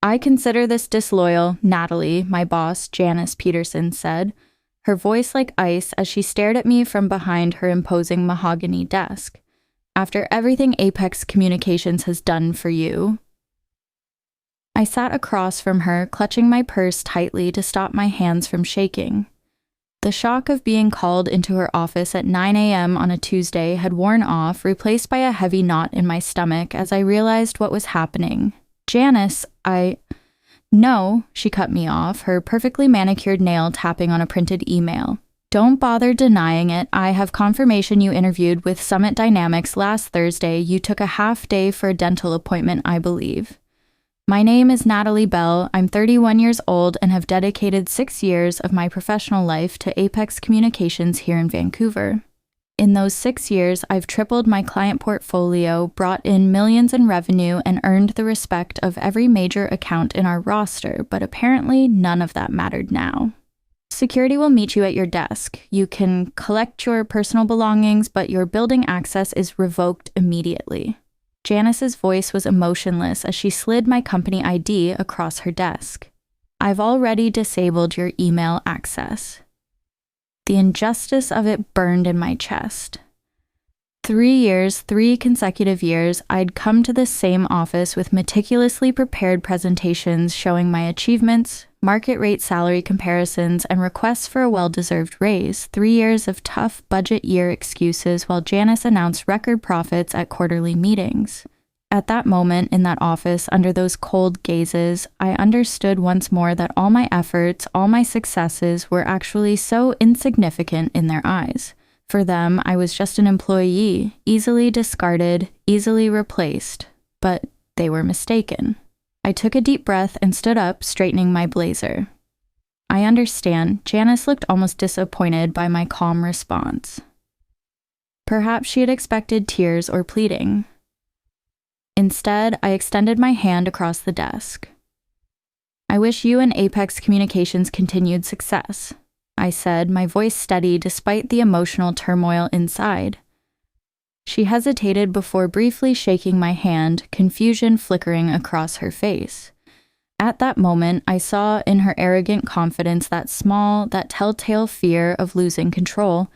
I consider this disloyal, Natalie, my boss, Janice Peterson, said, her voice like ice as she stared at me from behind her imposing mahogany desk. After everything Apex Communications has done for you. I sat across from her, clutching my purse tightly to stop my hands from shaking. The shock of being called into her office at 9 a.m. on a Tuesday had worn off, replaced by a heavy knot in my stomach as I realized what was happening. Janice, No, she cut me off, her perfectly manicured nail tapping on a printed email. Don't bother denying it. I have confirmation you interviewed with Summit Dynamics last Thursday. You took a half day for a dental appointment, I believe. My name is Natalie Bell. I'm 31 years old and have dedicated 6 years of my professional life to Apex Communications here in Vancouver. In those 6 years, I've tripled my client portfolio, brought in millions in revenue, and earned the respect of every major account in our roster, but apparently none of that mattered now. Security will meet you at your desk. You can collect your personal belongings, but your building access is revoked immediately. Janice's voice was emotionless as she slid my company ID across her desk. I've already disabled your email access. The injustice of it burned in my chest. 3 years, 3 consecutive years, I'd come to this same office with meticulously prepared presentations showing my achievements, market rate salary comparisons, and requests for a well-deserved raise. 3 years of tough budget year excuses while Janice announced record profits at quarterly meetings. At that moment in that office, under those cold gazes, I understood once more that all my efforts, all my successes were actually so insignificant in their eyes. For them, I was just an employee, easily discarded, easily replaced. But they were mistaken. I took a deep breath and stood up, straightening my blazer. I understand. Janice looked almost disappointed by my calm response. Perhaps she had expected tears or pleading. Instead, I extended my hand across the desk. I wish you and Apex Communications continued success, I said, my voice steady despite the emotional turmoil inside. She hesitated before briefly shaking my hand, confusion flickering across her face. At that moment, I saw in her arrogant confidence that telltale fear of losing control,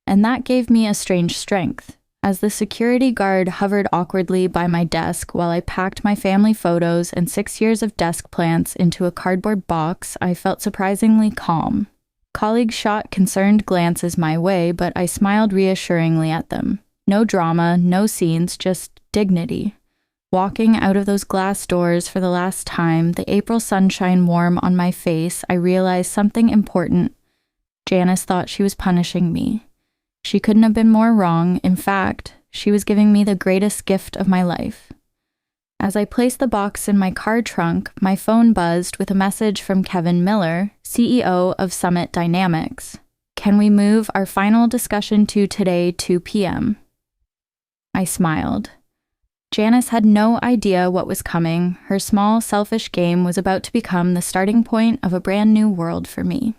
and that gave me a strange strength. As the security guard hovered awkwardly by my desk while I packed my family photos and 6 years of desk plants into a cardboard box, I felt surprisingly calm. Colleagues shot concerned glances my way, but I smiled reassuringly at them. No drama, no scenes, just dignity. Walking out of those glass doors for the last time, the April sunshine warm on my face, I realized something important. Janice thought she was punishing me. She couldn't have been more wrong. In fact, she was giving me the greatest gift of my life. As I placed the box in my car trunk, my phone buzzed with a message from Kevin Miller, CEO of Summit Dynamics. Can we move our final discussion to today, 2 p.m.? I smiled. Janice had no idea what was coming. Her small, selfish game was about to become the starting point of a brand new world for me.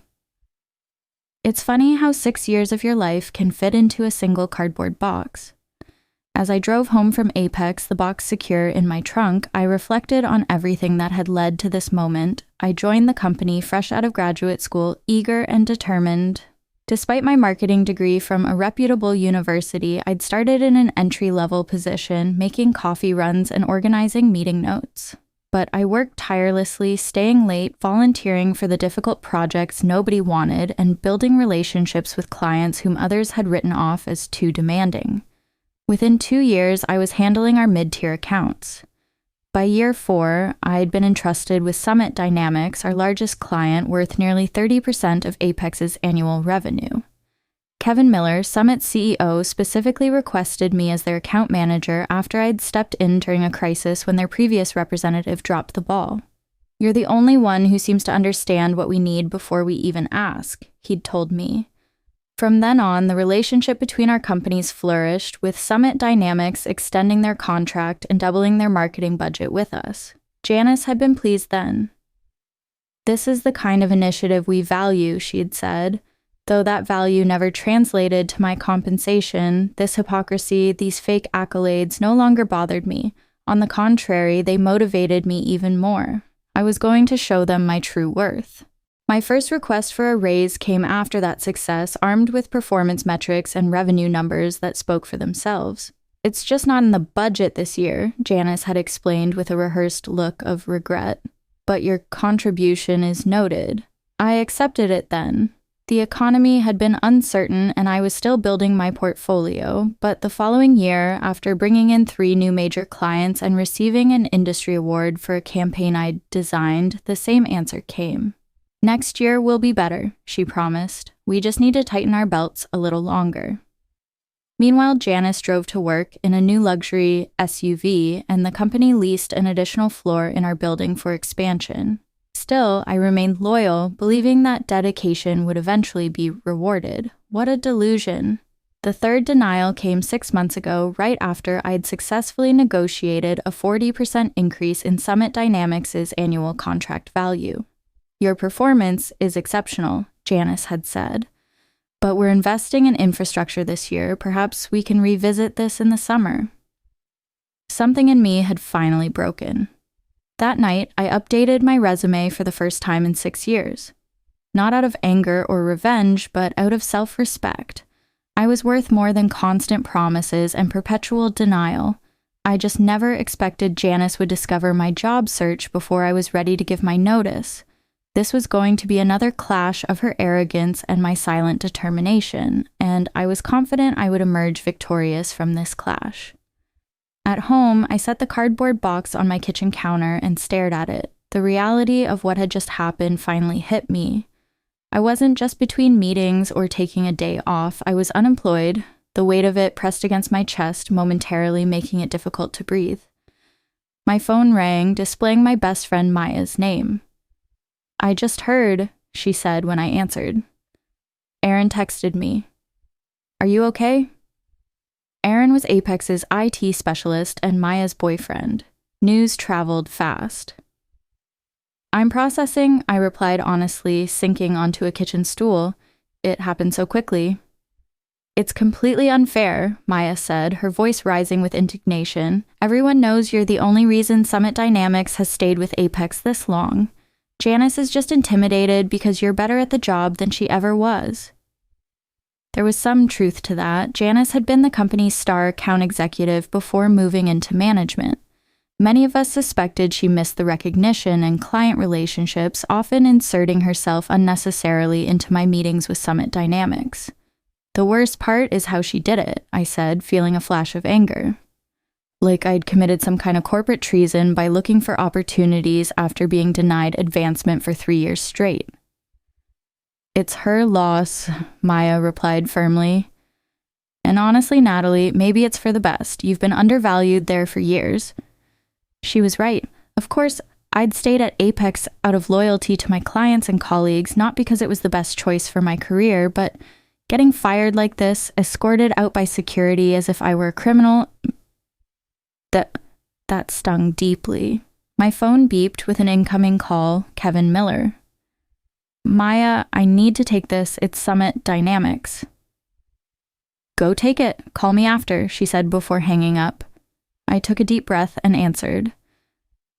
It's funny how 6 years of your life can fit into a single cardboard box. As I drove home from Apex, the box secure in my trunk, I reflected on everything that had led to this moment. I joined the company fresh out of graduate school, eager and determined. Despite my marketing degree from a reputable university, I'd started in an entry-level position, making coffee runs and organizing meeting notes. But I worked tirelessly, staying late, volunteering for the difficult projects nobody wanted, and building relationships with clients whom others had written off as too demanding. Within 2 years, I was handling our mid-tier accounts. By year 4, I had been entrusted with Summit Dynamics, our largest client, worth nearly 30% of Apex's annual revenue. Kevin Miller, Summit's CEO, specifically requested me as their account manager after I'd stepped in during a crisis when their previous representative dropped the ball. You're the only one who seems to understand what we need before we even ask, he'd told me. From then on, the relationship between our companies flourished, with Summit Dynamics extending their contract and doubling their marketing budget with us. Janice had been pleased then. This is the kind of initiative we value, she had said. Though that value never translated to my compensation, this hypocrisy, these fake accolades no longer bothered me. On the contrary, they motivated me even more. I was going to show them my true worth. My first request for a raise came after that success, armed with performance metrics and revenue numbers that spoke for themselves. It's just not in the budget this year, Janice had explained with a rehearsed look of regret. But your contribution is noted. I accepted it then. The economy had been uncertain and I was still building my portfolio, but the following year, after bringing in 3 new major clients and receiving an industry award for a campaign I'd designed, the same answer came. Next year will be better, she promised. We just need to tighten our belts a little longer. Meanwhile, Janice drove to work in a new luxury SUV, and the company leased an additional floor in our building for expansion. Still, I remained loyal, believing that dedication would eventually be rewarded. What a delusion. The third denial came 6 months ago, right after I'd successfully negotiated a 40% increase in Summit Dynamics' annual contract value. Your performance is exceptional, Janice had said. But we're investing in infrastructure this year. Perhaps we can revisit this in the summer. Something in me had finally broken. That night, I updated my resume for the first time in 6 years. Not out of anger or revenge, but out of self-respect. I was worth more than constant promises and perpetual denial. I just never expected Janice would discover my job search before I was ready to give my notice. This was going to be another clash of her arrogance and my silent determination, and I was confident I would emerge victorious from this clash. At home, I set the cardboard box on my kitchen counter and stared at it. The reality of what had just happened finally hit me. I wasn't just between meetings or taking a day off. I was unemployed, the weight of it pressed against my chest, momentarily making it difficult to breathe. My phone rang, displaying my best friend Maya's name. I just heard, she said when I answered. Aaron texted me. Are you okay? Aaron was Apex's IT specialist and Maya's boyfriend. News traveled fast. I'm processing, I replied honestly, sinking onto a kitchen stool. It happened so quickly. It's completely unfair, Maya said, her voice rising with indignation. Everyone knows you're the only reason Summit Dynamics has stayed with Apex this long. Janice is just intimidated because you're better at the job than she ever was. There was some truth to that. Janice had been the company's star account executive before moving into management. Many of us suspected she missed the recognition and client relationships, often inserting herself unnecessarily into my meetings with Summit Dynamics. The worst part is how she did it, I said, feeling a flash of anger. Like I'd committed some kind of corporate treason by looking for opportunities after being denied advancement for 3 years straight. It's her loss, Maya replied firmly. And honestly, Natalie, maybe it's for the best. You've been undervalued there for years. She was right. Of course, I'd stayed at Apex out of loyalty to my clients and colleagues, not because it was the best choice for my career, but getting fired like this, escorted out by security as if I were a criminal, that stung deeply. My phone beeped with an incoming call, Kevin Miller. Maya, I need to take this. It's Summit Dynamics. Go take it. Call me after, she said before hanging up. I took a deep breath and answered.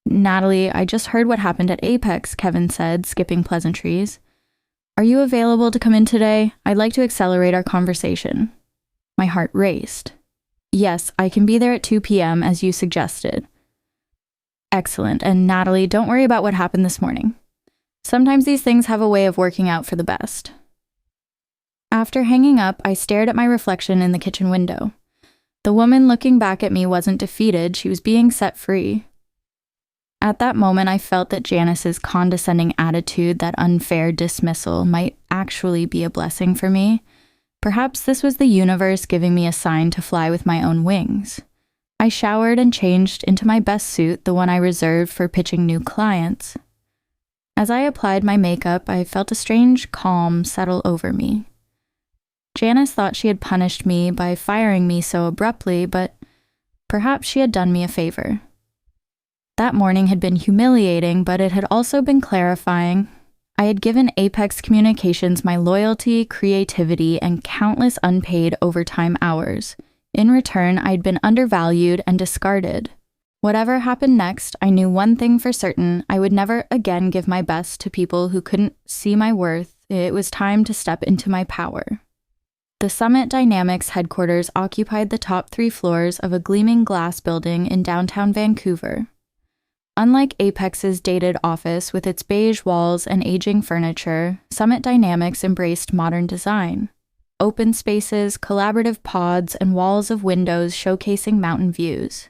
Natalie, I just heard what happened at Apex, Kevin said, skipping pleasantries. Are you available to come in today? I'd like to accelerate our conversation. My heart raced. Yes, I can be there at 2 p.m. as you suggested. Excellent. And Natalie, don't worry about what happened this morning. Sometimes these things have a way of working out for the best. After hanging up, I stared at my reflection in the kitchen window. The woman looking back at me wasn't defeated, she was being set free. At that moment, I felt that Janice's condescending attitude, that unfair dismissal, might actually be a blessing for me. Perhaps this was the universe giving me a sign to fly with my own wings. I showered and changed into my best suit, the one I reserved for pitching new clients. As I applied my makeup, I felt a strange calm settle over me. Janice thought she had punished me by firing me so abruptly, but perhaps she had done me a favor. That morning had been humiliating, but it had also been clarifying. I had given Apex Communications my loyalty, creativity, and countless unpaid overtime hours. In return, I had been undervalued and discarded. Whatever happened next, I knew one thing for certain: I would never again give my best to people who couldn't see my worth. It was time to step into my power. The Summit Dynamics headquarters occupied the top 3 floors of a gleaming glass building in downtown Vancouver. Unlike Apex's dated office with its beige walls and aging furniture, Summit Dynamics embraced modern design. Open spaces, collaborative pods, and walls of windows showcasing mountain views.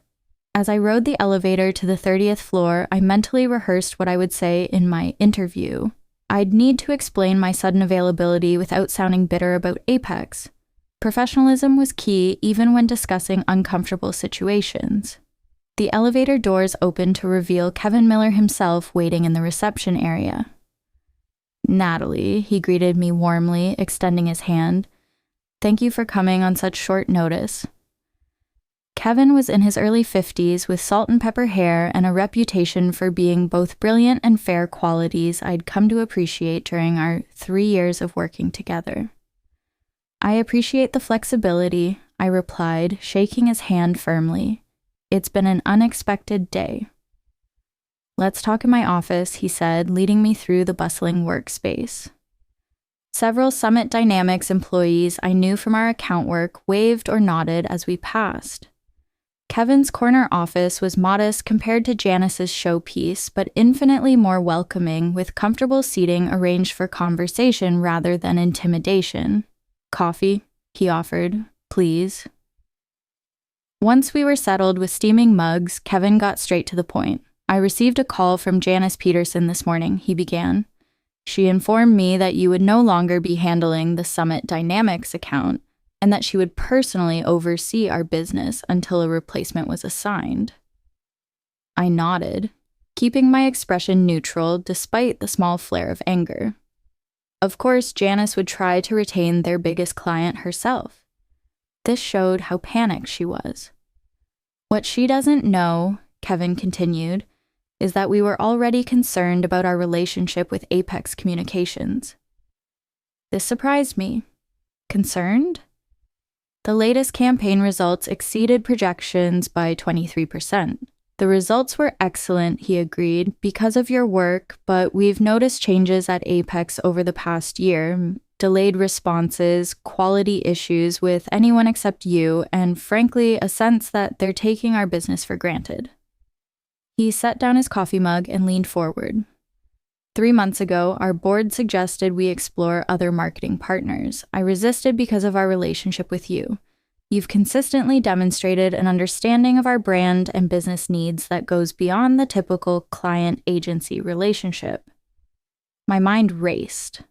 As I rode the elevator to the 30th floor, I mentally rehearsed what I would say in my interview. I'd need to explain my sudden availability without sounding bitter about Apex. Professionalism was key even when discussing uncomfortable situations. The elevator doors opened to reveal Kevin Miller himself waiting in the reception area. "Natalie," he greeted me warmly, extending his hand. "Thank you for coming on such short notice." Kevin was in his early 50s with salt and pepper hair and a reputation for being both brilliant and fair, qualities I'd come to appreciate during our 3 years of working together. "I appreciate the flexibility," I replied, shaking his hand firmly. "It's been an unexpected day." "Let's talk in my office," he said, leading me through the bustling workspace. Several Summit Dynamics employees I knew from our account work waved or nodded as we passed. Kevin's corner office was modest compared to Janice's showpiece, but infinitely more welcoming, with comfortable seating arranged for conversation rather than intimidation. "Coffee?" he offered. "Please." Once we were settled with steaming mugs, Kevin got straight to the point. "I received a call from Janice Peterson this morning," he began. "She informed me that you would no longer be handling the Summit Dynamics account, and that she would personally oversee our business until a replacement was assigned." I nodded, keeping my expression neutral despite the small flare of anger. Of course, Janice would try to retain their biggest client herself. This showed how panicked she was. "What she doesn't know," Kevin continued, "is that we were already concerned about our relationship with Apex Communications." This surprised me. Concerned? The latest campaign results exceeded projections by 23%. "The results were excellent," he agreed, "because of your work, but we've noticed changes at Apex over the past year. Delayed responses, quality issues with anyone except you, and frankly, a sense that they're taking our business for granted." He set down his coffee mug and leaned forward. 3 months ago, our board suggested we explore other marketing partners. I resisted because of our relationship with you. You've consistently demonstrated an understanding of our brand and business needs that goes beyond the typical client-agency relationship. My mind raced.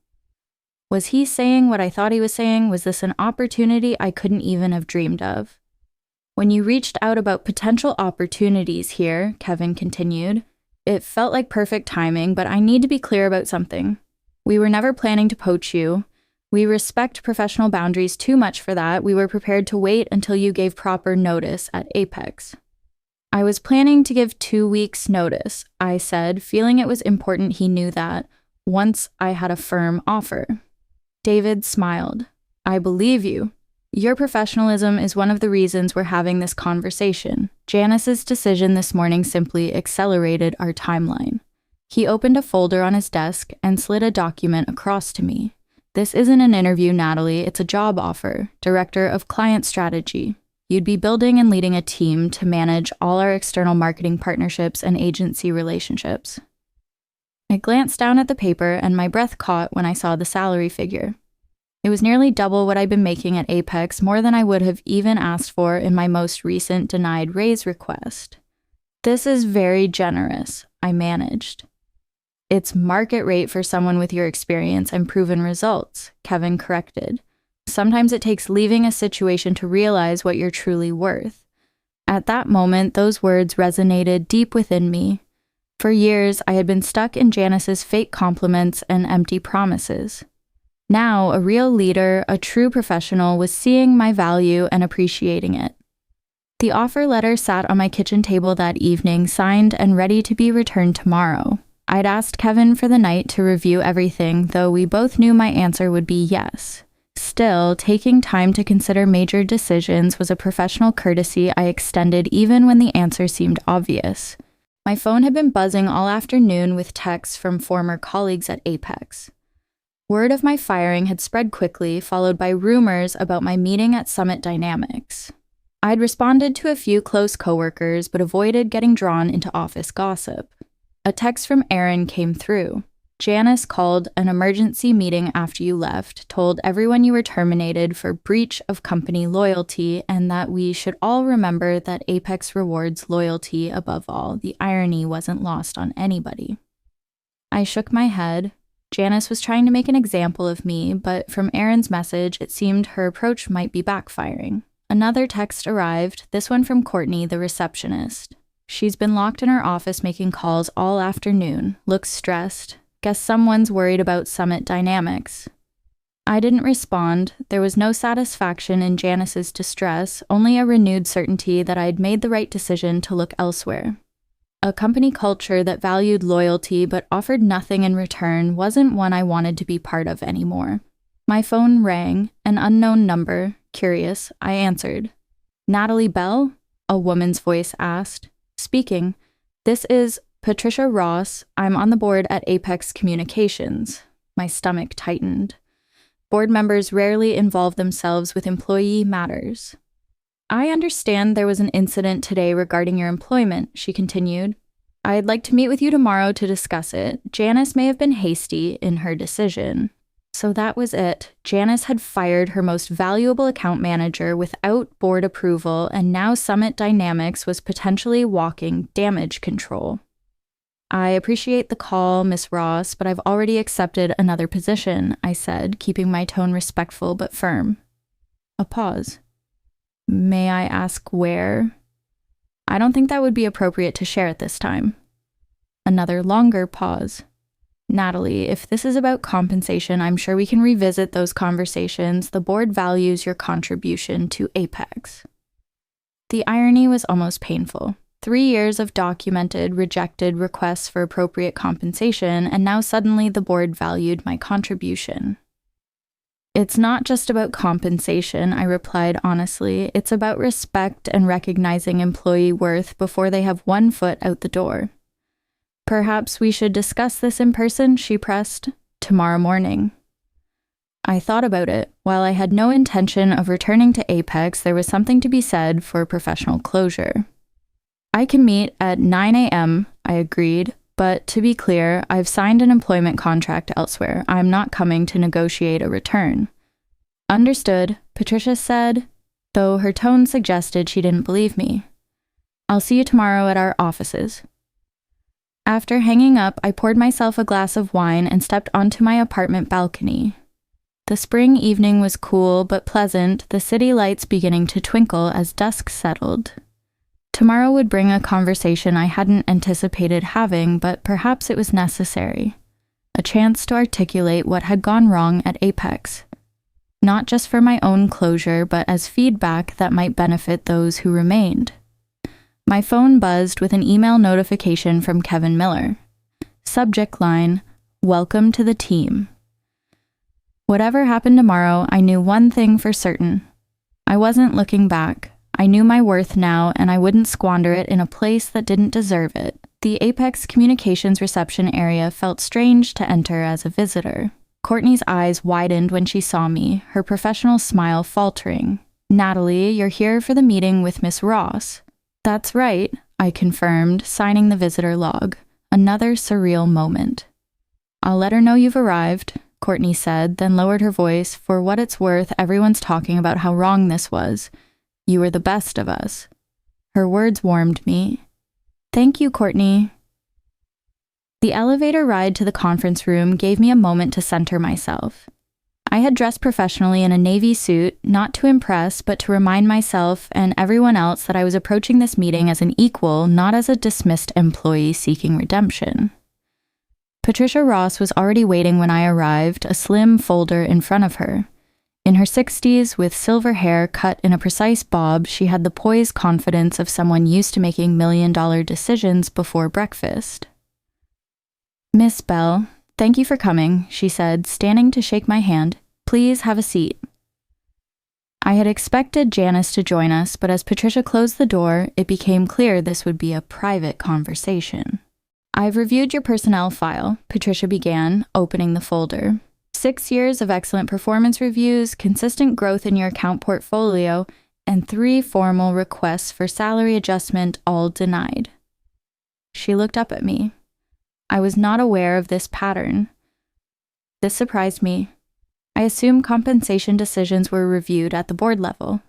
Was he saying what I thought he was saying? Was this an opportunity I couldn't even have dreamed of? "When you reached out about potential opportunities here," Kevin continued, "it felt like perfect timing, but I need to be clear about something. We were never planning to poach you. We respect professional boundaries too much for that. We were prepared to wait until you gave proper notice at Apex." "I was planning to give 2 weeks' notice," I said, feeling it was important he knew that, once I had a firm offer. David smiled. "I believe you. Your professionalism is one of the reasons we're having this conversation. Janice's decision this morning simply accelerated our timeline." He opened a folder on his desk and slid a document across to me. "This isn't an interview, Natalie. It's a job offer. Director of Client Strategy. You'd be building and leading a team to manage all our external marketing partnerships and agency relationships." I glanced down at the paper and my breath caught when I saw the salary figure. It was nearly double what I'd been making at Apex, more than I would have even asked for in my most recent denied raise request. "This is very generous," I managed. "It's market rate for someone with your experience and proven results," Kevin corrected. "Sometimes it takes leaving a situation to realize what you're truly worth." At that moment, those words resonated deep within me. For years, I had been stuck in Janice's fake compliments and empty promises. Now, a real leader, a true professional, was seeing my value and appreciating it. The offer letter sat on my kitchen table that evening, signed and ready to be returned tomorrow. I'd asked Kevin for the night to review everything, though we both knew my answer would be yes. Still, taking time to consider major decisions was a professional courtesy I extended even when the answer seemed obvious. My phone had been buzzing all afternoon with texts from former colleagues at Apex. Word of my firing had spread quickly, followed by rumors about my meeting at Summit Dynamics. I'd responded to a few close coworkers, but avoided getting drawn into office gossip. A text from Aaron came through. Janice called an emergency meeting after you left, told everyone you were terminated for breach of company loyalty, and that we should all remember that Apex rewards loyalty above all. The irony wasn't lost on anybody. I shook my head. Janice was trying to make an example of me, but from Aaron's message, it seemed her approach might be backfiring. Another text arrived, this one from Courtney, the receptionist. She's been locked in her office making calls all afternoon, looks stressed. Guess someone's worried about Summit Dynamics. I didn't respond. There was no satisfaction in Janice's distress, only a renewed certainty that I'd made the right decision to look elsewhere. A company culture that valued loyalty but offered nothing in return wasn't one I wanted to be part of anymore. My phone rang, an unknown number. Curious, I answered. "Natalie Bell?" a woman's voice asked. "Speaking. This is Patricia Ross. I'm on the board at Apex Communications." My stomach tightened. Board members rarely involve themselves with employee matters. "I understand there was an incident today regarding your employment," she continued. "I'd like to meet with you tomorrow to discuss it. Janice may have been hasty in her decision." So that was it. Janice had fired her most valuable account manager without board approval, and now Summit Dynamics was potentially walking damage control. "I appreciate the call, Miss Ross, but I've already accepted another position," I said, keeping my tone respectful but firm. A pause. "May I ask where?" "I don't think that would be appropriate to share at this time." Another longer pause. "Natalie, if this is about compensation, I'm sure we can revisit those conversations. The board values your contribution to Apex." The irony was almost painful. 3 years of documented, rejected requests for appropriate compensation, and now suddenly the board valued my contribution. "It's not just about compensation," I replied honestly. "It's about respect and recognizing employee worth before they have one foot out the door." "Perhaps we should discuss this in person," she pressed. "Tomorrow morning." I thought about it. While I had no intention of returning to Apex, there was something to be said for professional closure. "I can meet at 9 a.m., I agreed. "But to be clear, I've signed an employment contract elsewhere. I'm not coming to negotiate a return." "Understood," Patricia said, though her tone suggested she didn't believe me. "I'll see you tomorrow at our offices." After hanging up, I poured myself a glass of wine and stepped onto my apartment balcony. The spring evening was cool but pleasant, the city lights beginning to twinkle as dusk settled. Tomorrow would bring a conversation I hadn't anticipated having, but perhaps it was necessary. A chance to articulate what had gone wrong at Apex. Not just for my own closure, but as feedback that might benefit those who remained. My phone buzzed with an email notification from Kevin Miller. Subject line, "Welcome to the team." Whatever happened tomorrow, I knew one thing for certain. I wasn't looking back. I knew my worth now, and I wouldn't squander it in a place that didn't deserve it. The Apex Communications reception area felt strange to enter as a visitor. Courtney's eyes widened when she saw me, her professional smile faltering. "Natalie, you're here for the meeting with Miss Ross." "That's right," I confirmed, signing the visitor log. Another surreal moment. "I'll let her know you've arrived," Courtney said, then lowered her voice. "For what it's worth, everyone's talking about how wrong this was. You were the best of us." Her words warmed me. "Thank you, Courtney." The elevator ride to the conference room gave me a moment to center myself. I had dressed professionally in a navy suit, not to impress, but to remind myself and everyone else that I was approaching this meeting as an equal, not as a dismissed employee seeking redemption. Patricia Ross was already waiting when I arrived, a slim folder in front of her. In her 60s, with silver hair cut in a precise bob, she had the poised confidence of someone used to making million-dollar decisions before breakfast. "Miss Bell, thank you for coming," she said, standing to shake my hand. "Please have a seat." I had expected Janice to join us, but as Patricia closed the door, it became clear this would be a private conversation. "I've reviewed your personnel file," Patricia began, opening the folder. 6 years of excellent performance reviews, consistent growth in your account portfolio, and 3 formal requests for salary adjustment, all denied. She looked up at me. I was not aware of this pattern. This surprised me. I assumed compensation decisions were reviewed at the board level.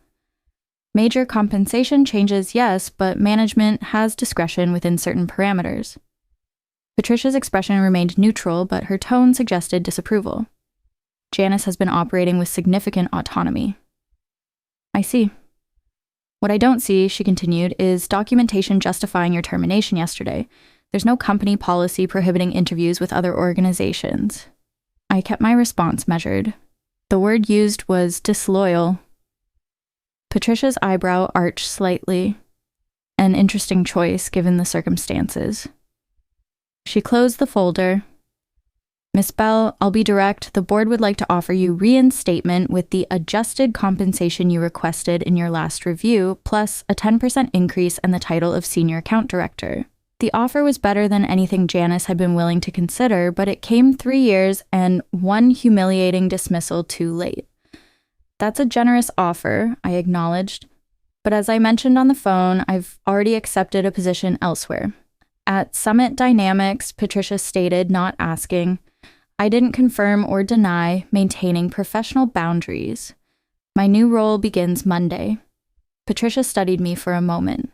Major compensation changes, yes, but management has discretion within certain parameters. Patricia's expression remained neutral, but her tone suggested disapproval. Janice has been operating with significant autonomy. "I see. What I don't see," she continued, "is documentation justifying your termination yesterday. There's no company policy prohibiting interviews with other organizations." I kept my response measured. The word used was disloyal. Patricia's eyebrow arched slightly. An interesting choice given the circumstances. She closed the folder. "Miss Bell, I'll be direct. The board would like to offer you reinstatement with the adjusted compensation you requested in your last review, plus a 10% increase and the title of Senior Account Director." The offer was better than anything Janice had been willing to consider, but it came 3 years and 1 humiliating dismissal too late. "That's a generous offer," I acknowledged, "but as I mentioned on the phone, I've already accepted a position elsewhere." "At Summit Dynamics," Patricia stated, not asking. I didn't confirm or deny, maintaining professional boundaries. "My new role begins Monday." Patricia studied me for a moment.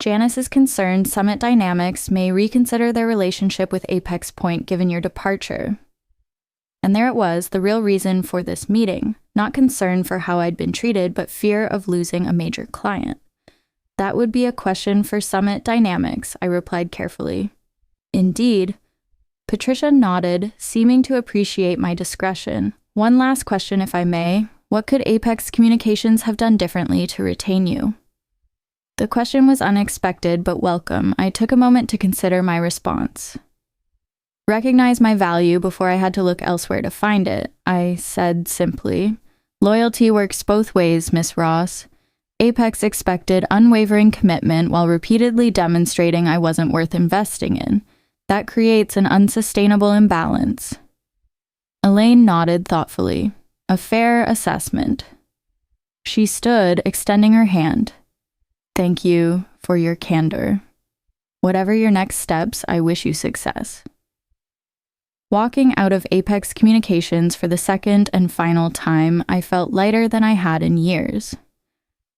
"Janice is concerned Summit Dynamics may reconsider their relationship with Apex Point given your departure." And there it was, the real reason for this meeting. Not concern for how I'd been treated, but fear of losing a major client. "That would be a question for Summit Dynamics," I replied carefully. "Indeed." Patricia nodded, seeming to appreciate my discretion. "One last question, if I may. What could Apex Communications have done differently to retain you?" The question was unexpected but welcome. I took a moment to consider my response. "Recognize my value before I had to look elsewhere to find it," I said simply. "Loyalty works both ways, Miss Ross. Apex expected unwavering commitment while repeatedly demonstrating I wasn't worth investing in. That creates an unsustainable imbalance." Elaine nodded thoughtfully. "A fair assessment." She stood, extending her hand. "Thank you for your candor. Whatever your next steps, I wish you success." Walking out of Apex Communications for the second and final time, I felt lighter than I had in years.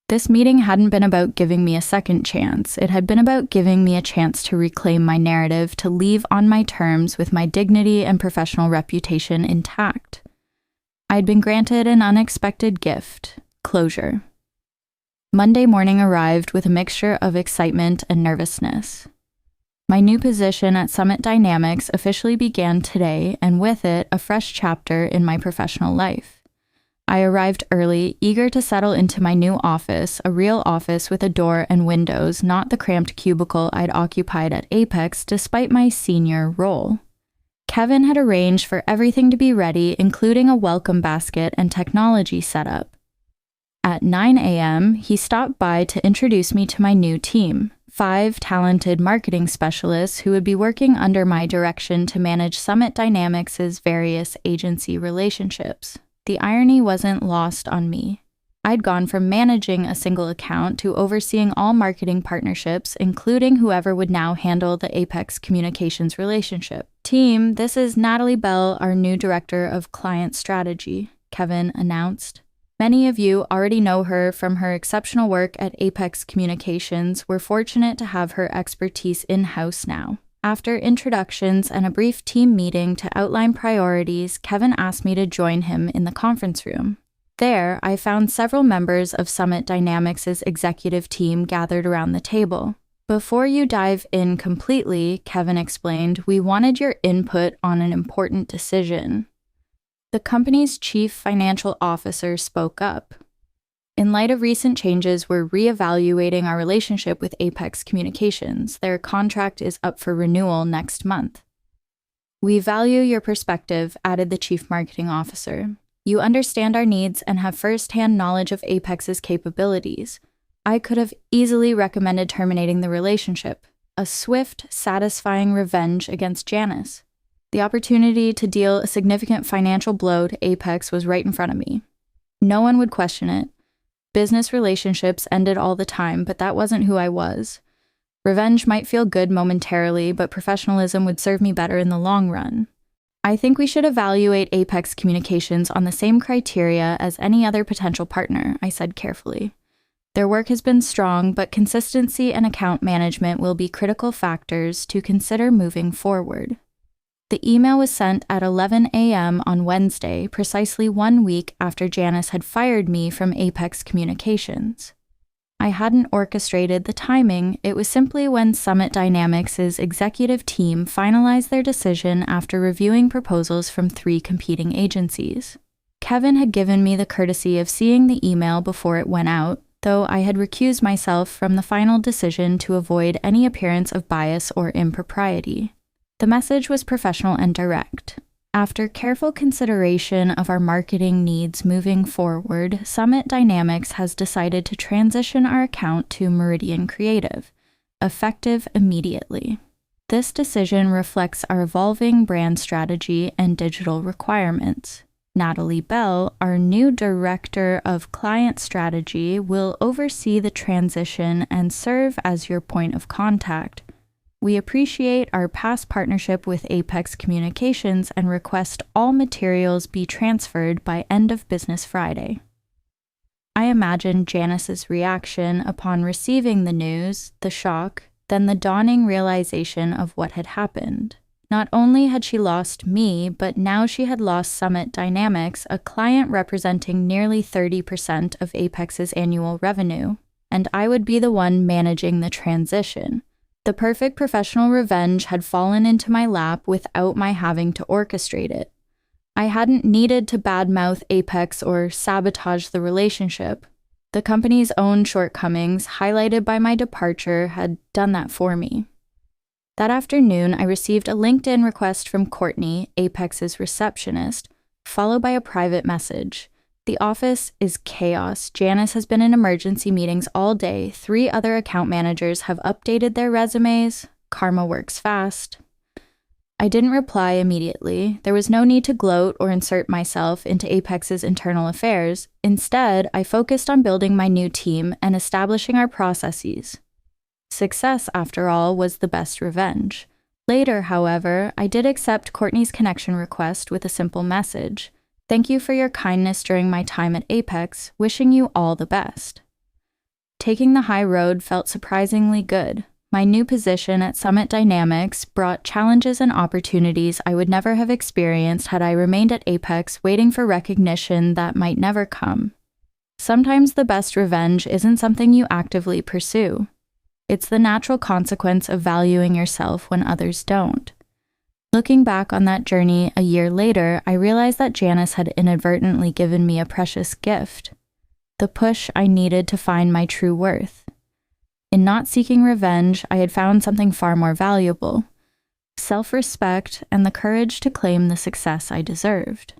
This meeting hadn't been about giving me a second chance. It had been about giving me a chance to reclaim my narrative, to leave on my terms with my dignity and professional reputation intact. I'd been granted an unexpected gift: closure. Monday morning arrived with a mixture of excitement and nervousness. My new position at Summit Dynamics officially began today, and with it, a fresh chapter in my professional life. I arrived early, eager to settle into my new office, a real office with a door and windows, not the cramped cubicle I'd occupied at Apex despite my senior role. Kevin had arranged for everything to be ready, including a welcome basket and technology setup. At 9 a.m., he stopped by to introduce me to my new team, 5 talented marketing specialists who would be working under my direction to manage Summit Dynamics' various agency relationships. The irony wasn't lost on me. I'd gone from managing a single account to overseeing all marketing partnerships, including whoever would now handle the Apex Communications relationship. "Team, this is Natalie Bell, our new Director of Client Strategy," Kevin announced. "Many of you already know her from her exceptional work at Apex Communications. We're fortunate to have her expertise in-house now." After introductions and a brief team meeting to outline priorities, Kevin asked me to join him in the conference room. There, I found several members of Summit Dynamics' executive team gathered around the table. "Before you dive in completely," Kevin explained, "we wanted your input on an important decision." The company's chief financial officer spoke up. "In light of recent changes, we're reevaluating our relationship with Apex Communications. Their contract is up for renewal next month." "We value your perspective," added the chief marketing officer. You understand our needs and have first-hand knowledge of Apex's capabilities. I could have easily recommended terminating the relationship. A swift, satisfying revenge against Janice. The opportunity to deal a significant financial blow to Apex was right in front of me. No one would question it. Business relationships ended all the time, but that wasn't who I was. Revenge might feel good momentarily, but professionalism would serve me better in the long run. I think we should evaluate Apex Communications on the same criteria as any other potential partner, I said carefully. Their work has been strong, but consistency and account management will be critical factors to consider moving forward. The email was sent at 11 a.m. on Wednesday, precisely 1 week after Janice had fired me from Apex Communications. I hadn't orchestrated the timing, it was simply when Summit Dynamics' executive team finalized their decision after reviewing proposals from 3 competing agencies. Kevin had given me the courtesy of seeing the email before it went out, though I had recused myself from the final decision to avoid any appearance of bias or impropriety. The message was professional and direct. After careful consideration of our marketing needs moving forward, Summit Dynamics has decided to transition our account to Meridian Creative, effective immediately. This decision reflects our evolving brand strategy and digital requirements. Natalie Bell, our new Director of Client Strategy, will oversee the transition and serve as your point of contact. We appreciate our past partnership with Apex Communications and request all materials be transferred by end of business Friday. I imagine Janice's reaction upon receiving the news, the shock, then the dawning realization of what had happened. Not only had she lost me, but now she had lost Summit Dynamics, a client representing nearly 30% of Apex's annual revenue, and I would be the one managing the transition. The perfect professional revenge had fallen into my lap without my having to orchestrate it. I hadn't needed to badmouth Apex or sabotage the relationship. The company's own shortcomings, highlighted by my departure, had done that for me. That afternoon, I received a LinkedIn request from Courtney, Apex's receptionist, followed by a private message. The office is chaos. Janice has been in emergency meetings all day. 3 other account managers have updated their resumes. Karma works fast. I didn't reply immediately. There was no need to gloat or insert myself into Apex's internal affairs. Instead, I focused on building my new team and establishing our processes. Success, after all, was the best revenge. Later, however, I did accept Courtney's connection request with a simple message. Thank you for your kindness during my time at Apex, wishing you all the best. Taking the high road felt surprisingly good. My new position at Summit Dynamics brought challenges and opportunities I would never have experienced had I remained at Apex waiting for recognition that might never come. Sometimes the best revenge isn't something you actively pursue. It's the natural consequence of valuing yourself when others don't. Looking back on that journey a year later, I realized that Janice had inadvertently given me a precious gift, the push I needed to find my true worth. In not seeking revenge, I had found something far more valuable, self-respect and the courage to claim the success I deserved.